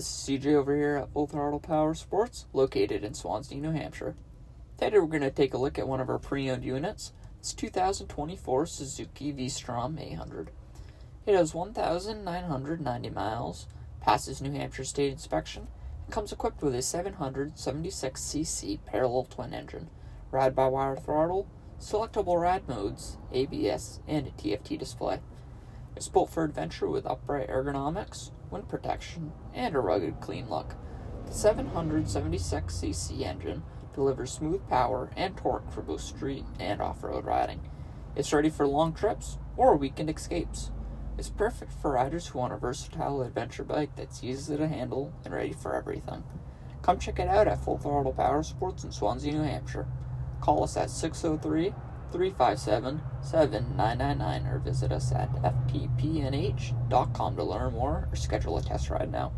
this is CJ over here at Full Throttle Powersports, located in Swanzey, New Hampshire. Today we're going to take a look at one of our pre-owned units. It's 2024 Suzuki V-Strom 800. It has 1,990 miles, passes New Hampshire state inspection, and comes equipped with a 776cc parallel twin engine, ride-by-wire throttle, selectable ride modes, ABS, and a TFT display. It's built for adventure with upright ergonomics, wind protection, and a rugged, clean look. The 776cc engine delivers smooth power and torque for both street and off-road riding. It's ready for long trips or weekend escapes. It's perfect for riders who want a versatile adventure bike that's easy to handle and ready for everything. Come check it out at Full Throttle Powersports in Swanzey, New Hampshire. Call us at 603-357-7999 or visit us at ftpnh.com to learn more or schedule a test ride now.